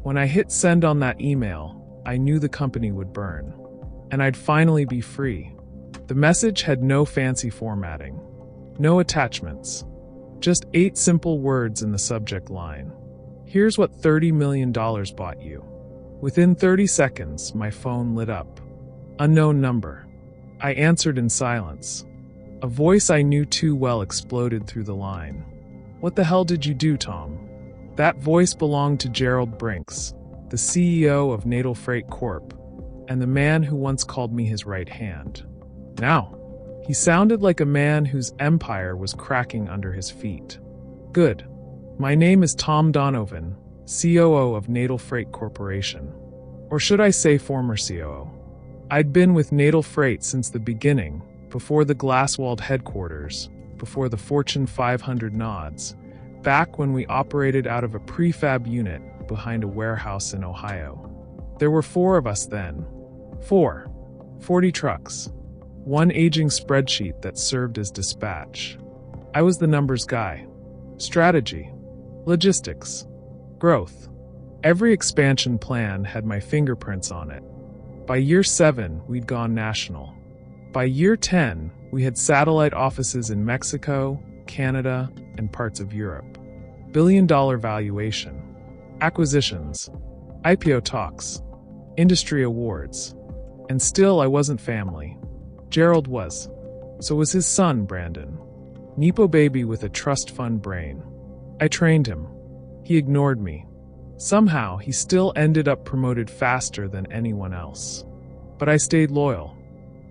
When I hit send on that email, I knew the company would burn. And I'd finally be free. The message had no fancy formatting, no attachments, just 8 simple words in the subject line. Here's what $30 million bought you. Within 30 seconds, my phone lit up. Unknown number. I answered in silence. A voice I knew too well exploded through the line. What the hell did you do, Tom? That voice belonged to Gerald Brinks, the CEO of Natal Freight Corp, and the man who once called me his right hand. Now, he sounded like a man whose empire was cracking under his feet. Good. My name is Tom Donovan, COO of Natal Freight Corporation. Or should I say former COO? I'd been with Natal Freight since the beginning, before the glass-walled headquarters, before the Fortune 500 nods, back when we operated out of a prefab unit behind a warehouse in Ohio. There were 4 of us then. 40 trucks. 1 aging spreadsheet that served as dispatch. I was the numbers guy. Strategy. Logistics. Growth. Every expansion plan had my fingerprints on it. By year 7, we'd gone national. By year 10, we had satellite offices in Mexico, Canada, and parts of Europe. Billion-dollar valuation. Acquisitions. IPO talks. Industry awards. And still I wasn't family. Gerald was. So was his son, Brandon. Nepo baby with a trust fund brain. I trained him. He ignored me. Somehow, he still ended up promoted faster than anyone else. But I stayed loyal.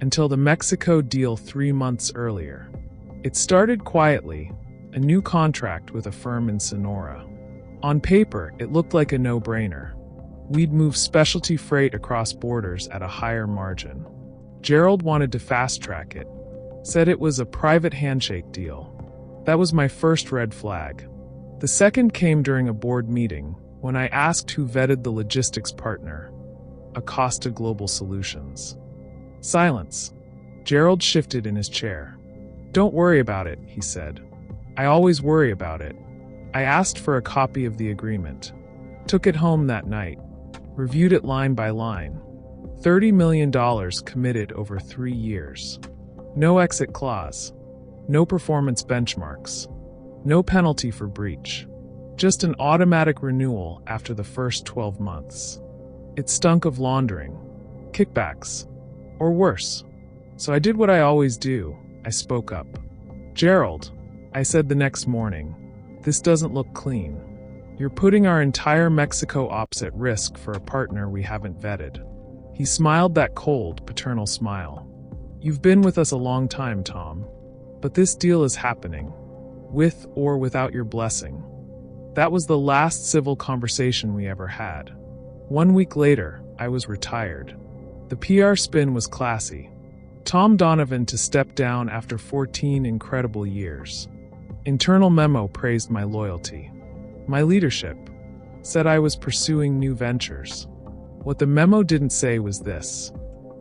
Until the Mexico deal 3 months earlier. It started quietly, a new contract with a firm in Sonora. On paper, it looked like a no-brainer. We'd move specialty freight across borders at a higher margin. Gerald wanted to fast-track it, said it was a private handshake deal. That was my first red flag. The second came during a board meeting, when I asked who vetted the logistics partner. Acosta Global Solutions. Silence. Gerald shifted in his chair. Don't worry about it, he said. I always worry about it. I asked for a copy of the agreement. Took it home that night. Reviewed it line by line. $30 million committed over 3 years. No exit clause. No performance benchmarks. No penalty for breach. Just an automatic renewal after the first 12 months. It stunk of laundering. Kickbacks. Or worse. So I did what I always do. I spoke up. Gerald, I said the next morning, this doesn't look clean. You're putting our entire Mexico ops at risk for a partner we haven't vetted. He smiled that cold, paternal smile. You've been with us a long time, Tom. But this deal is happening. With or without your blessing. That was the last civil conversation we ever had. 1 week later, I was retired. The PR spin was classy. Tom Donovan to step down after 14 incredible years. Internal memo praised my loyalty. My leadership. Said I was pursuing new ventures. What the memo didn't say was this.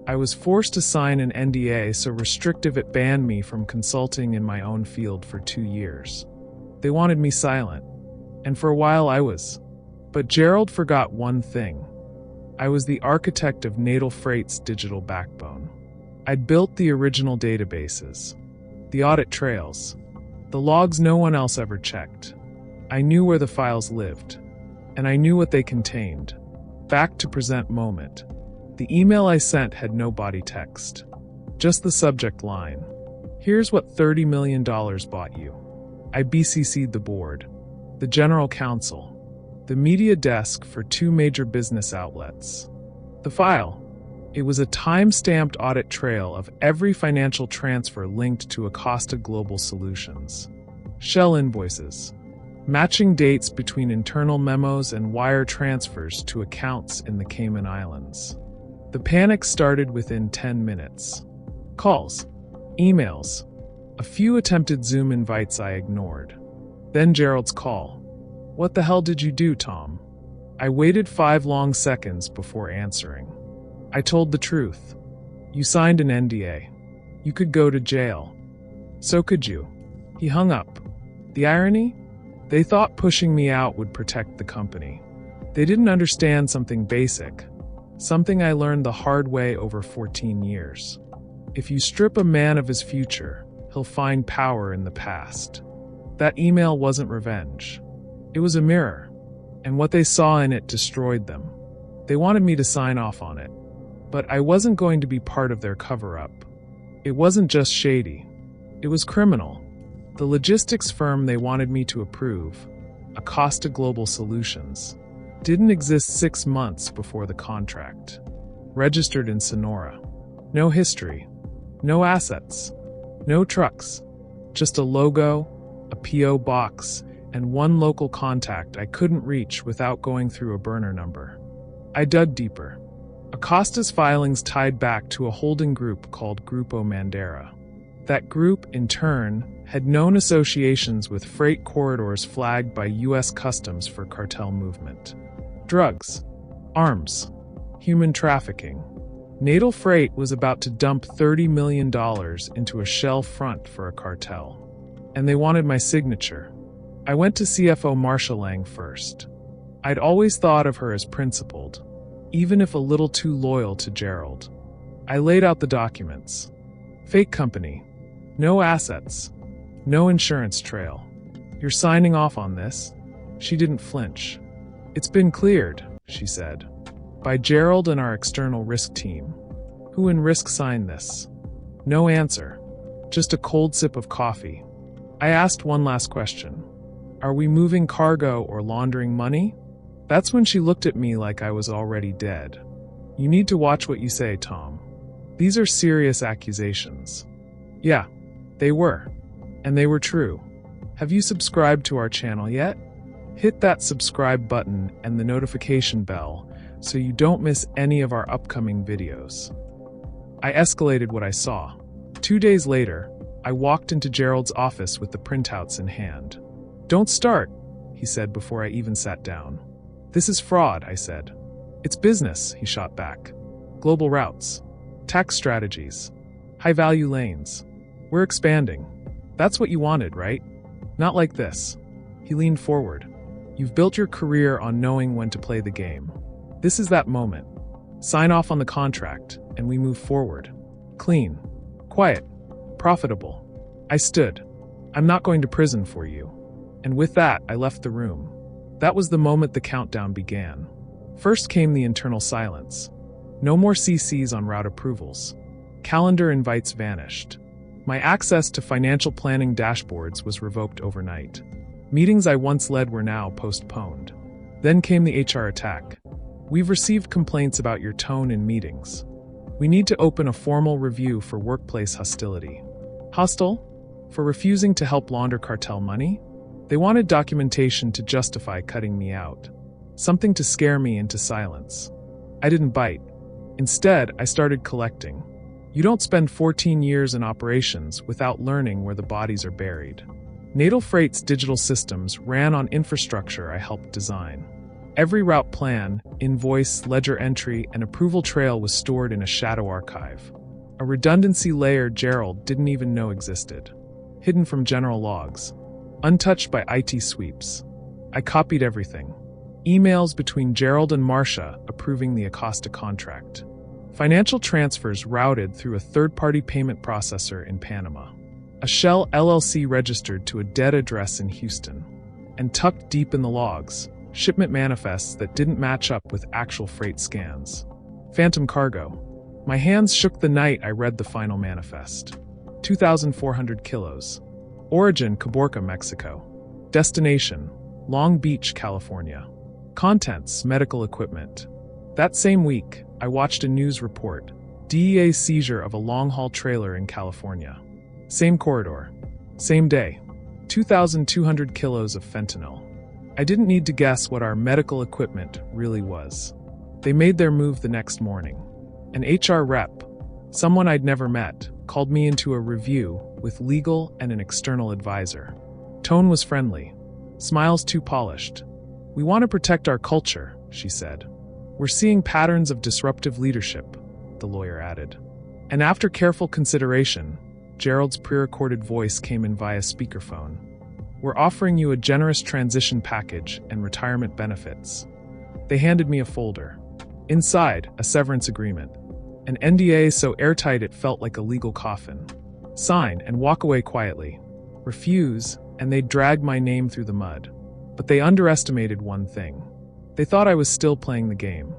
I was forced to sign an NDA so restrictive it banned me from consulting in my own field for 2 years. They wanted me silent. And for a while I was. But Gerald forgot one thing. I was the architect of Natal Freight's digital backbone. I'd built the original databases, the audit trails, the logs no one else ever checked. I knew where the files lived, and I knew what they contained. Back to present moment. The email I sent had no body text, just the subject line. Here's what $30 million bought you. I BCC'd the board, the general counsel, the media desk for 2 major business outlets. The file. It was a time-stamped audit trail of every financial transfer linked to Acosta Global Solutions. Shell invoices. Matching dates between internal memos and wire transfers to accounts in the Cayman Islands. The panic started within 10 minutes. Calls. Emails. A few attempted Zoom invites I ignored. Then Gerald's call. What the hell did you do, Tom? I waited 5 long seconds before answering. I told the truth. You signed an NDA. You could go to jail. So could you. He hung up. The irony? They thought pushing me out would protect the company. They didn't understand something basic, something I learned the hard way over 14 years. If you strip a man of his future, he'll find power in the past. That email wasn't revenge. It was a mirror, and what they saw in it destroyed them. They wanted me to sign off on it, but I wasn't going to be part of their cover-up. It wasn't just shady. It was criminal. The logistics firm they wanted me to approve, Acosta Global Solutions, didn't exist 6 months before the contract. Registered in Sonora. No history. No assets. No trucks. Just a logo, a P.O. box, and one local contact I couldn't reach without going through a burner number. I dug deeper. Acosta's filings tied back to a holding group called Grupo Mandera. That group, in turn, had known associations with freight corridors flagged by U.S. Customs for cartel movement. Drugs, arms, human trafficking. Natal Freight was about to dump $30 million into a shell front for a cartel. And they wanted my signature. I went to CFO Marcia Lang first. I'd always thought of her as principled, even if a little too loyal to Gerald. I laid out the documents. Fake company. No assets. No insurance trail. You're signing off on this? She didn't flinch. It's been cleared, she said, by Gerald and our external risk team. Who in risk signed this? No answer. Just a cold sip of coffee. I asked one last question. Are we moving cargo or laundering money? That's when she looked at me like I was already dead. You need to watch what you say, Tom. These are serious accusations. Yeah, they were. And they were true. Have you subscribed to our channel yet? Hit that subscribe button and the notification bell so you don't miss any of our upcoming videos. I escalated what I saw. 2 days later, I walked into Gerald's office with the printouts in hand. Don't start, he said before I even sat down. This is fraud, I said. It's business, he shot back. Global routes. Tax strategies. High-value lanes. We're expanding. That's what you wanted, right? Not like this. He leaned forward. You've built your career on knowing when to play the game. This is that moment. Sign off on the contract, and we move forward. Clean. Quiet. Profitable. I stood. I'm not going to prison for you. And with that, I left the room. That was the moment the countdown began. First came the internal silence. No more CCs on route approvals. Calendar invites vanished. My access to financial planning dashboards was revoked overnight. Meetings I once led were now postponed. Then came the HR attack. We've received complaints about your tone in meetings. We need to open a formal review for workplace hostility. Hostile? For refusing to help launder cartel money? They wanted documentation to justify cutting me out. Something to scare me into silence. I didn't bite. Instead, I started collecting. You don't spend 14 years in operations without learning where the bodies are buried. Natal Freight's digital systems ran on infrastructure I helped design. Every route plan, invoice, ledger entry, and approval trail was stored in a shadow archive. A redundancy layer Gerald didn't even know existed. Hidden from general logs. Untouched by IT sweeps. I copied everything. Emails between Gerald and Marcia approving the Acosta contract. Financial transfers routed through a third-party payment processor in Panama. A Shell LLC registered to a dead address in Houston. And tucked deep in the logs, shipment manifests that didn't match up with actual freight scans. Phantom cargo. My hands shook the night I read the final manifest. 2,400 kilos. Origin, Caborca, Mexico. Destination, Long Beach, California. Contents, medical equipment. That same week, I watched a news report. DEA seizure of a long-haul trailer in California. Same corridor. Same day. 2,200 kilos of fentanyl. I didn't need to guess what our medical equipment really was. They made their move the next morning. An HR rep, someone I'd never met, called me into a review with legal and an external advisor. Tone was friendly. Smiles too polished. We want to protect our culture, she said. We're seeing patterns of disruptive leadership, the lawyer added. And after careful consideration, Gerald's pre-recorded voice came in via speakerphone. We're offering you a generous transition package and retirement benefits. They handed me a folder. Inside, a severance agreement. An NDA so airtight it felt like a legal coffin. Sign and walk away quietly. Refuse, and they'd drag my name through the mud. But they underestimated one thing. They thought I was still playing the game.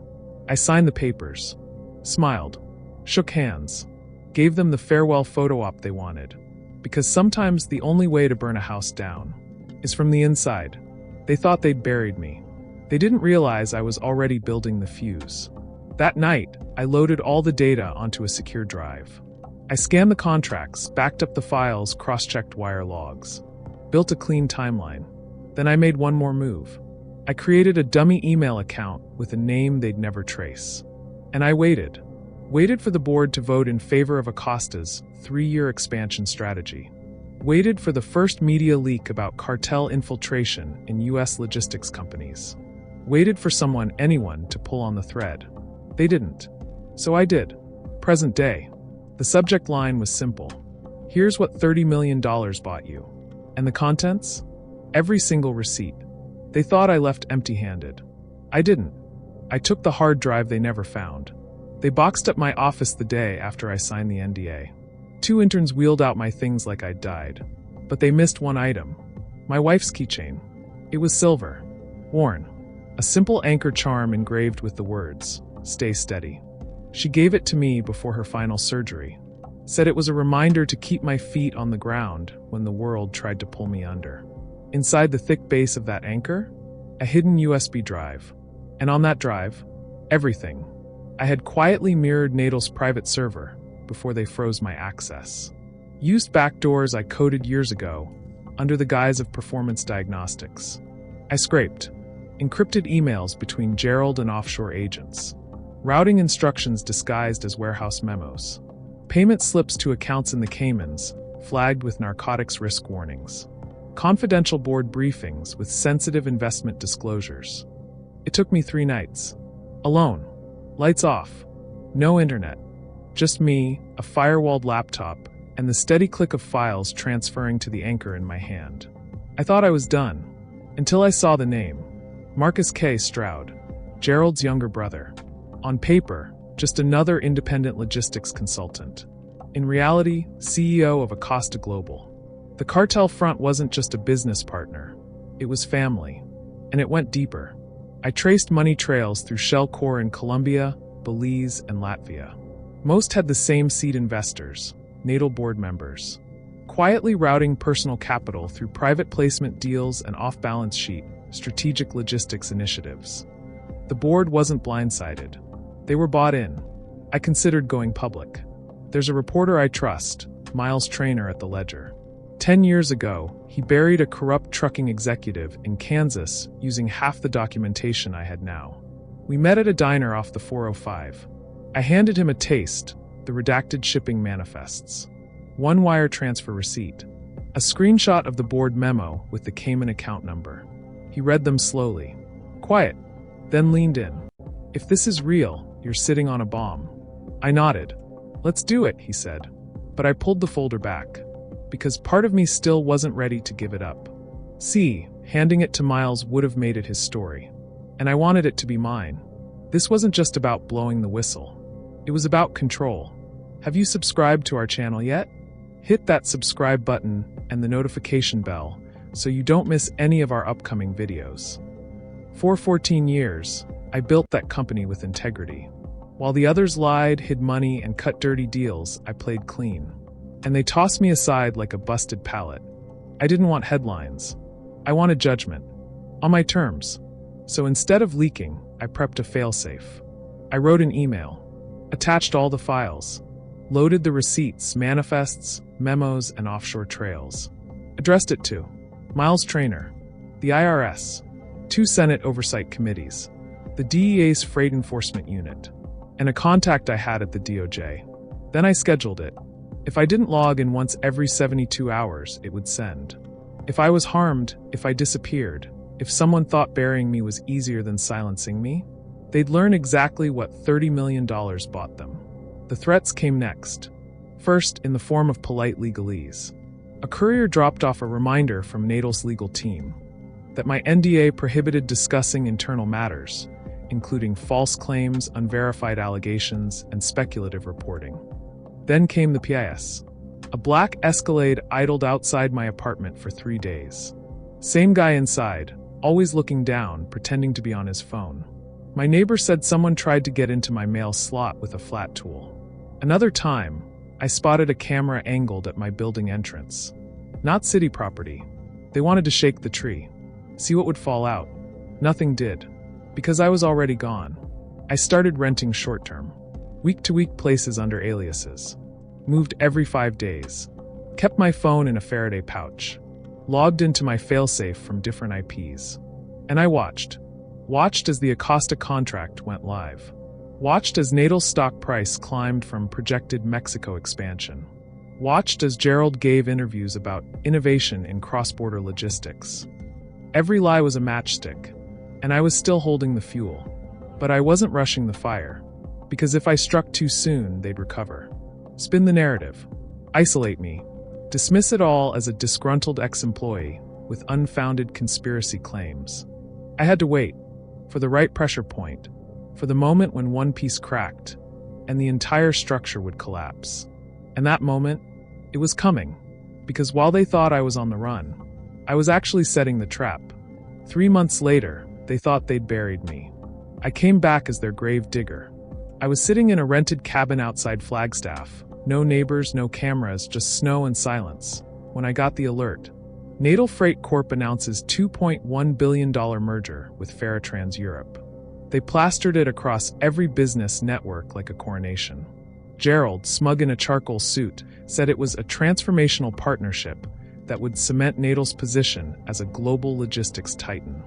I signed the papers, smiled, shook hands, gave them the farewell photo op they wanted. Because sometimes the only way to burn a house down is from the inside. They thought they'd buried me. They didn't realize I was already building the fuse. That night, I loaded all the data onto a secure drive. I scanned the contracts, backed up the files, cross-checked wire logs, built a clean timeline. Then I made one more move. I created a dummy email account with a name they'd never trace. And I waited for the board to vote in favor of Acosta's 3-year expansion strategy. Waited for the first media leak about cartel infiltration in U.S. logistics companies. Waited for anyone to pull on the thread. They didn't. So I did. Present day. The subject line was simple. Here's what $30 million bought you. And the contents? Every single receipt. They thought I left empty-handed. I didn't. I took the hard drive they never found. They boxed up my office the day after I signed the NDA. 2 interns wheeled out my things like I'd died. But they missed one item. My wife's keychain. It was silver. Worn. A simple anchor charm engraved with the words, "Stay steady." She gave it to me before her final surgery. Said it was a reminder to keep my feet on the ground when the world tried to pull me under. Inside the thick base of that anchor, a hidden USB drive. And on that drive, everything. I had quietly mirrored Natal's private server before they froze my access. Used backdoors I coded years ago, under the guise of performance diagnostics. I scraped encrypted emails between Gerald and offshore agents. Routing instructions disguised as warehouse memos. Payment slips to accounts in the Caymans, flagged with narcotics risk warnings. Confidential board briefings with sensitive investment disclosures. It took me 3 nights. Alone. Lights off. No internet. Just me, a firewalled laptop, and the steady click of files transferring to the anchor in my hand. I thought I was done. Until I saw the name. Marcus K. Stroud. Gerald's younger brother. On paper, just another independent logistics consultant. In reality, CEO of Acosta Global. The cartel front wasn't just a business partner. It was family. And it went deeper. I traced money trails through Shell Core in Colombia, Belize, and Latvia. Most had the same seed investors, Natal board members. Quietly routing personal capital through private placement deals and off-balance sheet, strategic logistics initiatives. The board wasn't blindsided. They were bought in. I considered going public. There's a reporter I trust, Miles Traynor at the Ledger. 10 years ago, he buried a corrupt trucking executive in Kansas using half the documentation I had now. We met at a diner off the 405. I handed him a taste, the redacted shipping manifests. 1 wire transfer receipt. A screenshot of the board memo with the Cayman account number. He read them slowly. Quiet. Then leaned in. If this is real, you're sitting on a bomb. I nodded. Let's do it, he said. But I pulled the folder back. Because part of me still wasn't ready to give it up. See, handing it to Miles would have made it his story. And I wanted it to be mine. This wasn't just about blowing the whistle. It was about control. Have you subscribed to our channel yet? Hit that subscribe button and the notification bell so you don't miss any of our upcoming videos. For 14 years, I built that company with integrity. While the others lied, hid money, and cut dirty deals, I played clean. And they tossed me aside like a busted pallet. I didn't want headlines. I wanted judgment. On my terms. So instead of leaking, I prepped a failsafe. I wrote an email. Attached all the files. Loaded the receipts, manifests, memos, and offshore trails. Addressed it to Miles Traynor, the IRS, 2 Senate oversight committees, the DEA's Freight Enforcement Unit, and a contact I had at the DOJ. Then I scheduled it. If I didn't log in once every 72 hours, it would send. If I was harmed, if I disappeared, if someone thought burying me was easier than silencing me, they'd learn exactly what $30 million bought them. The threats came next. First, in the form of polite legalese. A courier dropped off a reminder from Natal's legal team that my NDA prohibited discussing internal matters, including false claims, unverified allegations, and speculative reporting. Then came the PIS. A black Escalade idled outside my apartment for 3 days. Same guy inside, always looking down, pretending to be on his phone. My neighbor said someone tried to get into my mail slot with a flat tool. Another time, I spotted a camera angled at my building entrance. Not city property. They wanted to shake the tree. See what would fall out. Nothing did. Because I was already gone. I started renting short-term, week-to-week places under aliases. Moved every 5 days. Kept my phone in a Faraday pouch. Logged into my failsafe from different IPs. And I watched as the Acosta contract went live. Watched as Natal's stock price climbed from projected Mexico expansion. Watched as Gerald gave interviews about innovation in cross-border logistics. Every lie was a matchstick, and I was still holding the fuel. But I wasn't rushing the fire, because if I struck too soon, they'd recover. Spin the narrative. Isolate me. Dismiss it all as a disgruntled ex-employee with unfounded conspiracy claims. I had to wait for the right pressure point, for the moment when one piece cracked and the entire structure would collapse. And that moment, it was coming, because while they thought I was on the run, I was actually setting the trap. 3 months later, they thought they'd buried me. I came back as their grave digger. I was sitting in a rented cabin outside Flagstaff. No neighbors, no cameras, just snow and silence. When I got the alert, Natal Freight Corp announces $2.1 billion merger with Faratrans Europe. They plastered it across every business network like a coronation. Gerald, smug in a charcoal suit, said it was a transformational partnership that would cement Natal's position as a global logistics titan.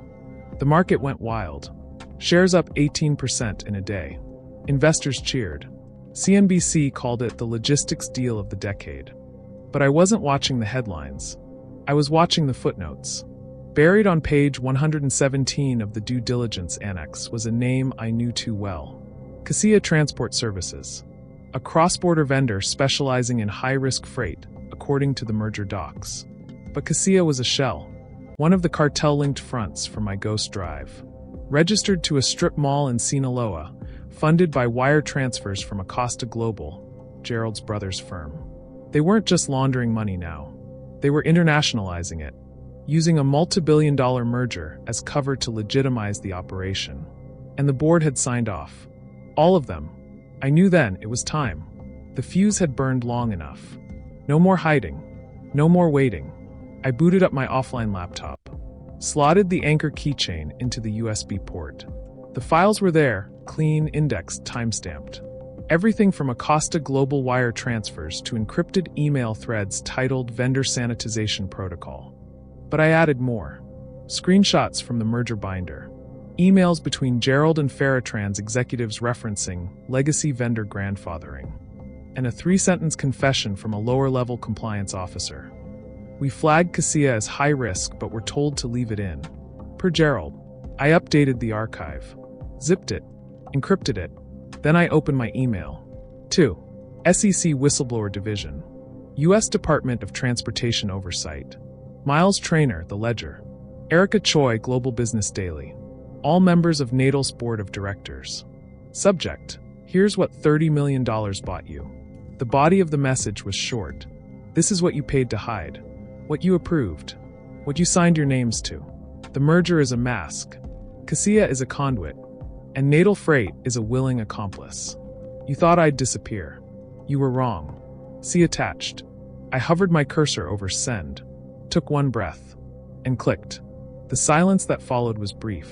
The market went wild. Shares up 18% in a day. Investors cheered. CNBC called it the logistics deal of the decade. But I wasn't watching the headlines. I was watching the footnotes. Buried on page 117 of the due diligence annex was a name I knew too well. Cassia Transport Services, a cross-border vendor specializing in high-risk freight, according to the merger docs. But Cassia was a shell, one of the cartel-linked fronts for my ghost drive. Registered to a strip mall in Sinaloa, funded by wire transfers from Acosta Global, Gerald's brother's firm. They weren't just laundering money now. They were internationalizing it, using a multi-billion-dollar merger as cover to legitimize the operation. And the board had signed off. All of them. I knew then it was time. The fuse had burned long enough. No more hiding. No more waiting. I booted up my offline laptop. Slotted the Anchor keychain into the USB port. The files were there, clean, indexed, timestamped. Everything from Acosta Global wire transfers to encrypted email threads titled Vendor Sanitization Protocol. But I added more. Screenshots from the merger binder. Emails between Gerald and Faratrans executives referencing legacy vendor grandfathering. And a 3-sentence confession from a lower-level compliance officer. We flagged Cassia as high risk, but were told to leave it in. Per Gerald, I updated the archive. Zipped it. Encrypted it. Then I opened my email. 2. SEC Whistleblower Division. U.S. Department of Transportation Oversight. Miles Traynor, The Ledger. Erica Choi, Global Business Daily. All members of Natal's Board of Directors. Subject: Here's what $30 million bought you. The body of the message was short. This is what you paid to hide. What you approved. What you signed your names to. The merger is a mask. Cassia is a conduit. And Natal Freight is a willing accomplice. You thought I'd disappear. You were wrong. See attached. I hovered my cursor over send, took one breath, and clicked. The silence that followed was brief.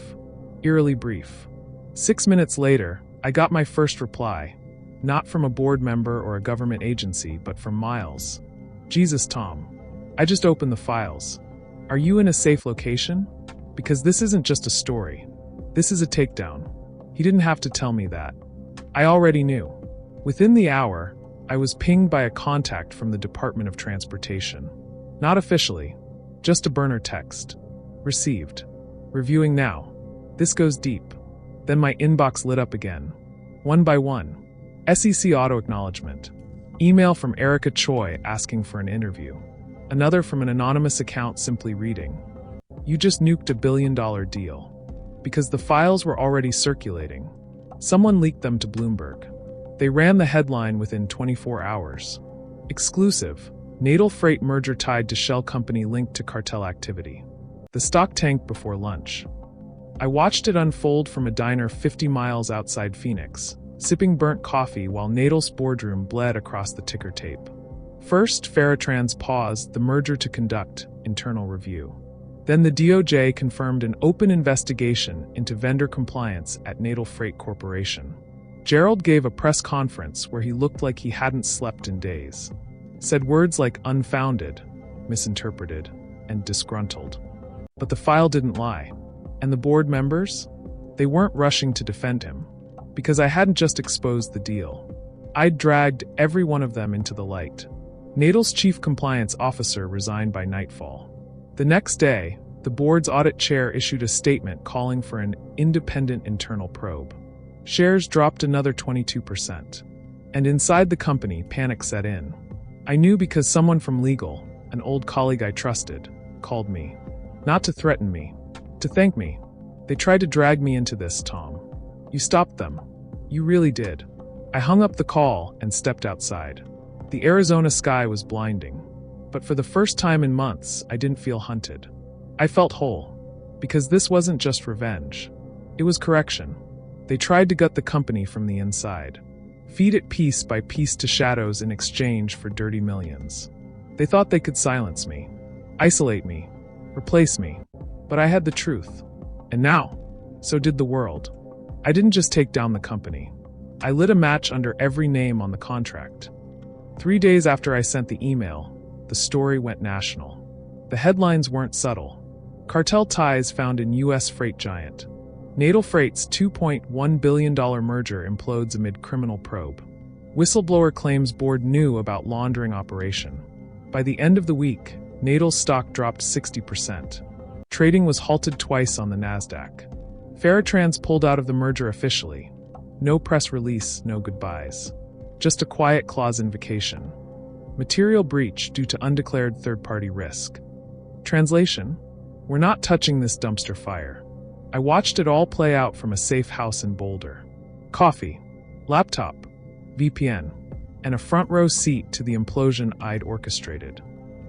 Eerily brief. 6 minutes later, I got my first reply. Not from a board member or a government agency, but from Miles. Jesus, Tom. I just opened the files. Are you in a safe location? Because this isn't just a story. This is a takedown. He didn't have to tell me that. I already knew. Within the hour, I was pinged by a contact from the Department of Transportation. Not officially, just a burner text. Received. Reviewing now. This goes deep. Then my inbox lit up again. One by one. SEC auto acknowledgement. Email from Erica Choi asking for an interview. Another from an anonymous account simply reading. You just nuked $1 billion deal. because the files were already circulating. Someone leaked them to Bloomberg. They ran the headline within 24 hours. Exclusive: Natal Freight merger tied to Shell company linked to cartel activity. The stock tanked before lunch. I watched it unfold from a diner 50 miles outside Phoenix, sipping burnt coffee while Natal's boardroom bled across the ticker tape. First, Ferrotrans paused the merger to conduct internal review. Then the DOJ confirmed an open investigation into vendor compliance at Natal Freight Corporation. Gerald gave a press conference where he looked like he hadn't slept in days. Said words like unfounded, misinterpreted, and disgruntled. But the file didn't lie. And the board members? They weren't rushing to defend him. Because I hadn't just exposed the deal. I'd dragged every one of them into the light. Natal's chief compliance officer resigned by nightfall. The next day, the board's audit chair issued a statement calling for an independent internal probe. Shares dropped another 22%. And inside the company, panic set in. I knew because someone from legal, an old colleague I trusted, called me. Not to threaten me, to thank me. They tried to drag me into this, Tom. You stopped them. You really did. I hung up the call and stepped outside. The Arizona sky was blinding. But for the first time in months, I didn't feel hunted. I felt whole. Because this wasn't just revenge. It was correction. They tried to gut the company from the inside. Feed it piece by piece to shadows in exchange for dirty millions. They thought they could silence me, isolate me, replace me. But I had the truth. And now, so did the world. I didn't just take down the company. I lit a match under every name on the contract. 3 days after I sent the email, the story went national. The headlines weren't subtle. Cartel ties found in U.S. freight giant. Natal Freight's $2.1 billion merger implodes amid criminal probe. Whistleblower claims board knew about laundering operation. By the end of the week, Natal's stock dropped 60%. Trading was halted twice on the Nasdaq. Ferrotrans pulled out of the merger officially. No press release, no goodbyes. Just a quiet clause invocation. Material breach due to undeclared third-party risk. Translation: we're not touching this dumpster fire. I watched it all play out from a safe house in Boulder. Coffee, laptop, VPN, and a front-row seat to the implosion I'd orchestrated.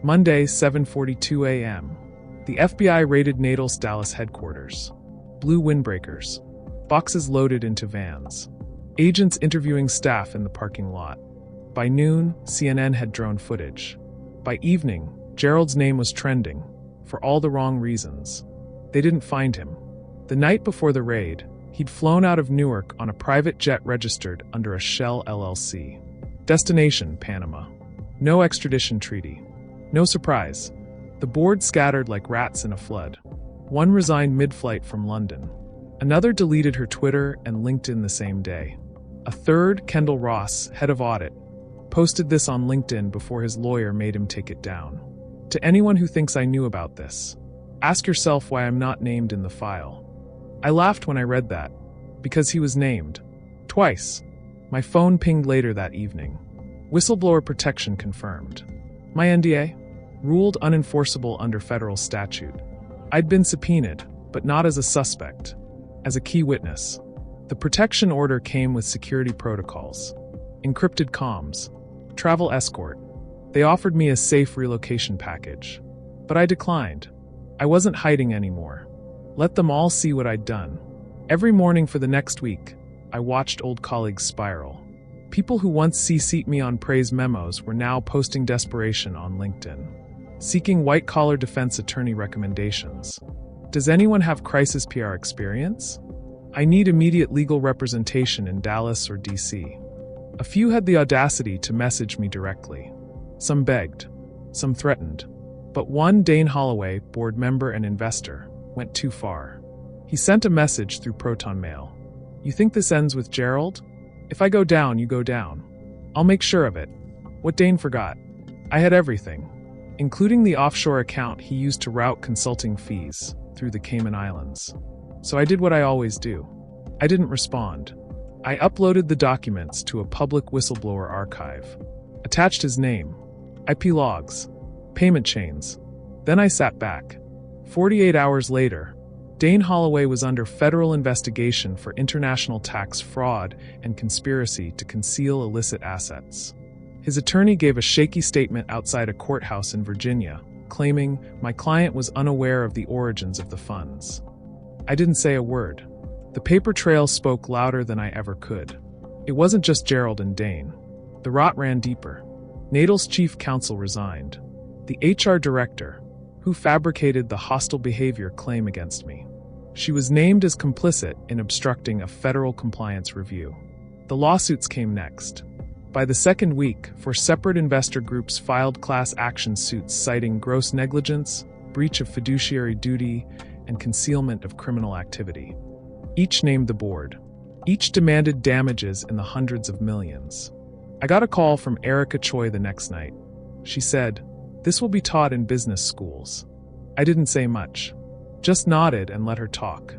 Monday, 7:42 a.m. The FBI raided Natal's Dallas headquarters. Blue windbreakers. Boxes loaded into vans. Agents interviewing staff in the parking lot. By noon, CNN had drone footage. By evening, Gerald's name was trending, for all the wrong reasons. They didn't find him. The night before the raid, he'd flown out of Newark on a private jet registered under a Shell LLC. Destination, Panama. No extradition treaty. No surprise. The board scattered like rats in a flood. One resigned mid-flight from London. Another deleted her Twitter and LinkedIn the same day. A third, Kendall Ross, head of audit, posted this on LinkedIn before his lawyer made him take it down. To anyone who thinks I knew about this, ask yourself why I'm not named in the file. I laughed when I read that, because he was named. Twice. My phone pinged later that evening. Whistleblower protection confirmed. My NDA? Ruled unenforceable under federal statute. I'd been subpoenaed, but not as a suspect. As a key witness. The protection order came with security protocols. Encrypted comms. Travel escort. They offered me a safe relocation package. But I declined. I wasn't hiding anymore. Let them all see what I'd done. Every morning for the next week, I watched old colleagues spiral. People who once CC'd me on praise memos were now posting desperation on LinkedIn. Seeking white-collar defense attorney recommendations. Does anyone have crisis PR experience? I need immediate legal representation in Dallas or DC. A few had the audacity to message me directly. Some begged. Some threatened. But one, Dane Holloway, board member and investor, went too far. He sent a message through Proton Mail. You think this ends with Gerald? If I go down, you go down. I'll make sure of it. What Dane forgot. I had everything, including the offshore account he used to route consulting fees through the Cayman Islands. So I did what I always do. I didn't respond. I uploaded the documents to a public whistleblower archive. Attached his name, IP logs, payment chains. Then I sat back. 48 hours later, Dane Holloway was under federal investigation for international tax fraud and conspiracy to conceal illicit assets. His attorney gave a shaky statement outside a courthouse in Virginia, claiming, "My client was unaware of the origins of the funds." I didn't say a word. The paper trail spoke louder than I ever could. It wasn't just Gerald and Dane. The rot ran deeper. Natal's chief counsel resigned. The HR director, who fabricated the hostile behavior claim against me. She was named as complicit in obstructing a federal compliance review. The lawsuits came next. By the second week, 4 separate investor groups filed class action suits citing gross negligence, breach of fiduciary duty, and concealment of criminal activity. Each named the board. Each demanded damages in the hundreds of millions. I got a call from Erica Choi the next night. She said, "This will be taught in business schools." I didn't say much, just nodded and let her talk.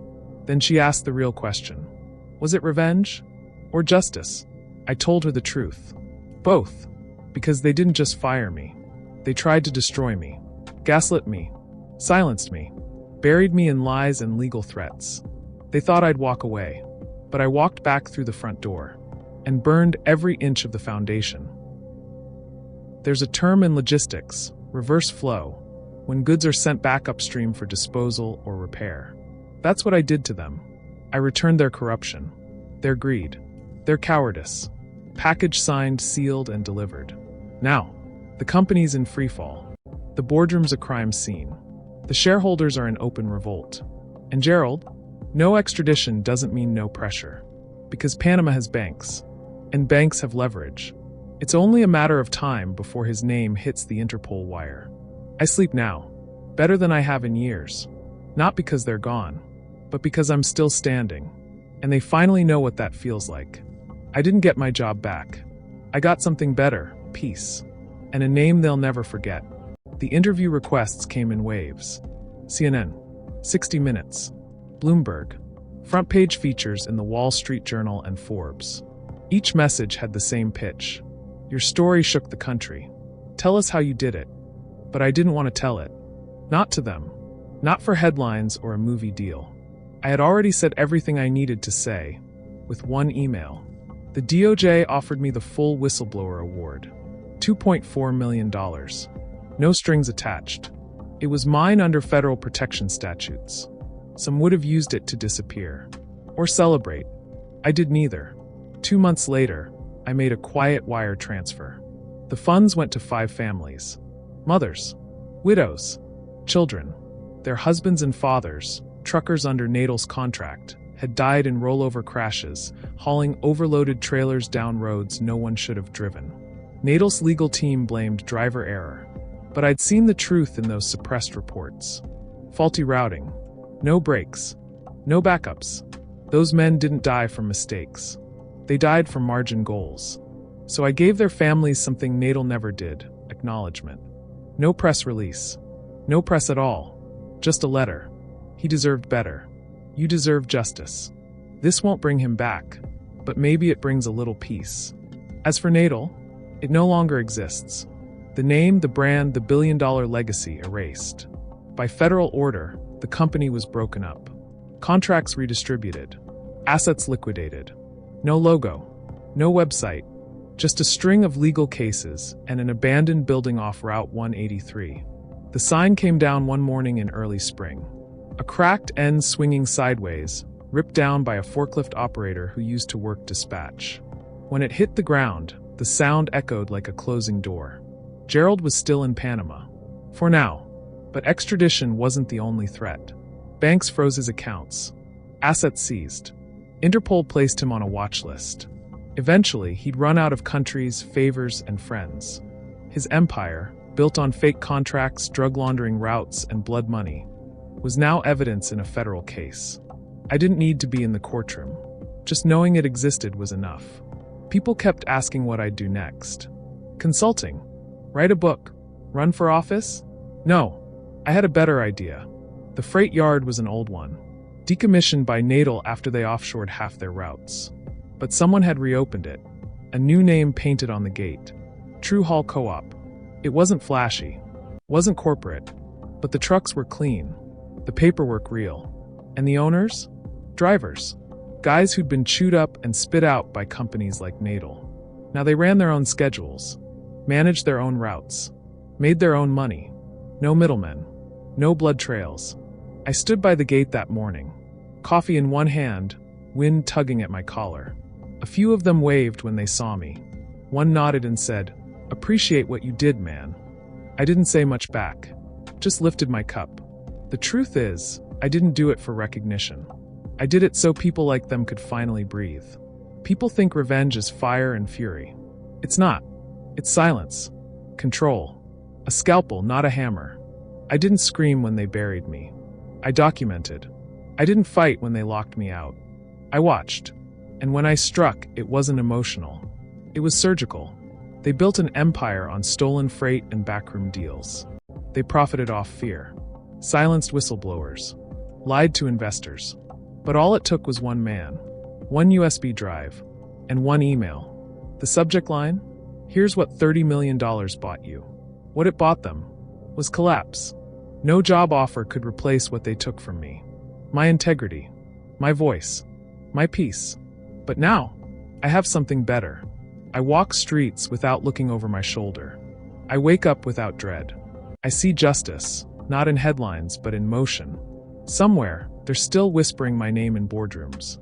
Then she asked the real question. Was it revenge or justice? I told her the truth. Both. Because they didn't just fire me. They tried to destroy me, gaslit me, silenced me, buried me in lies and legal threats. They thought I'd walk away, but I walked back through the front door and burned every inch of the foundation. There's a term in logistics, reverse flow, when goods are sent back upstream for disposal or repair. That's what I did to them. I returned their corruption, their greed, their cowardice. Package signed, sealed, and delivered. Now, the company's in freefall. The boardroom's a crime scene. The shareholders are in open revolt. And Gerald? No extradition doesn't mean no pressure. Because Panama has banks. And banks have leverage. It's only a matter of time before his name hits the Interpol wire. I sleep now. Better than I have in years. Not because they're gone, but because I'm still standing. And they finally know what that feels like. I didn't get my job back. I got something better, peace. And a name they'll never forget. The interview requests came in waves. CNN, 60 Minutes, Bloomberg, front page features in the Wall Street Journal and Forbes. Each message had the same pitch. Your story shook the country. Tell us how you did it. But I didn't want to tell it. Not to them. Not for headlines or a movie deal. I had already said everything I needed to say, with one email. The DOJ offered me the full whistleblower award. $2.4 million. No strings attached. It was mine under federal protection statutes. Some would have used it to disappear. Or celebrate. I did neither. 2 months later, I made a quiet wire transfer. The funds went to 5 families. Mothers, widows, children, their husbands and fathers, truckers under Natal's contract, had died in rollover crashes, hauling overloaded trailers down roads no one should have driven. Natal's legal team blamed driver error. But I'd seen the truth in those suppressed reports. Faulty routing. No brakes. No backups. Those men didn't die from mistakes. They died from margin goals. So I gave their families something Natal never did, acknowledgement. No press release. No press at all. Just a letter. He deserved better. You deserve justice. This won't bring him back, but maybe it brings a little peace. As for Natal, it no longer exists. The name, the brand, the billion-dollar legacy erased. By federal order, the company was broken up. Contracts redistributed. Assets liquidated. No logo. No website. Just a string of legal cases and an abandoned building off Route 183. The sign came down one morning in early spring. A cracked end swinging sideways, ripped down by a forklift operator who used to work dispatch. When it hit the ground, the sound echoed like a closing door. Gerald was still in Panama. For now. But extradition wasn't the only threat. Banks froze his accounts. Assets seized. Interpol placed him on a watch list. Eventually, he'd run out of countries, favors, and friends. His empire, built on fake contracts, drug laundering routes, and blood money, was now evidence in a federal case. I didn't need to be in the courtroom. Just knowing it existed was enough. People kept asking what I'd do next. Consulting. Write a book. Run for office? No. I had a better idea. The freight yard was an old one, decommissioned by Natal after they offshored half their routes. But someone had reopened it. A new name painted on the gate. True Haul Co-op. It wasn't flashy. Wasn't corporate. But the trucks were clean. The paperwork real. And the owners? Drivers. Guys who'd been chewed up and spit out by companies like Nadal. Now they ran their own schedules, managed their own routes, made their own money. No middlemen, no blood trails. I stood by the gate that morning, coffee in one hand, wind tugging at my collar. A few of them waved when they saw me. One nodded and said, "Appreciate what you did, man." I didn't say much back, just lifted my cup. The truth is, I didn't do it for recognition. I did it so people like them could finally breathe. People think revenge is fire and fury. It's not. It's silence. Control. A scalpel, not a hammer. I didn't scream when they buried me. I documented. I didn't fight when they locked me out. I watched. And when I struck, it wasn't emotional. It was surgical. They built an empire on stolen freight and backroom deals. They profited off fear. Silenced whistleblowers. Lied to investors. But all it took was one man, one USB drive, and one email. The subject line? Here's what $30 million bought you. What it bought them was collapse. No job offer could replace what they took from me. My integrity, my voice, my peace. But now, I have something better. I walk streets without looking over my shoulder. I wake up without dread. I see justice, not in headlines but in motion. Somewhere, they're still whispering my name in boardrooms.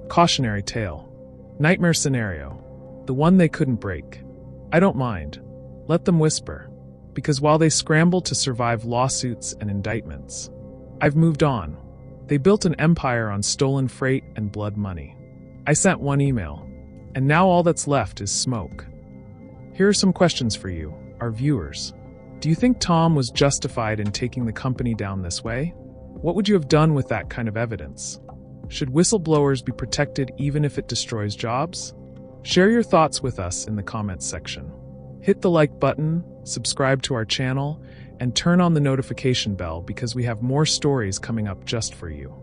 Cautionary tale. Nightmare scenario. The one they couldn't break. I don't mind. Let them whisper. Because while they scramble to survive lawsuits and indictments, I've moved on. They built an empire on stolen freight and blood money. I sent one email, and now all that's left is smoke. Here are some questions for you, our viewers. Do you think Tom was justified in taking the company down this way? What would you have done with that kind of evidence? Should whistleblowers be protected even if it destroys jobs? Share your thoughts with us in the comments section. Hit the like button, subscribe to our channel, and turn on the notification bell because we have more stories coming up just for you.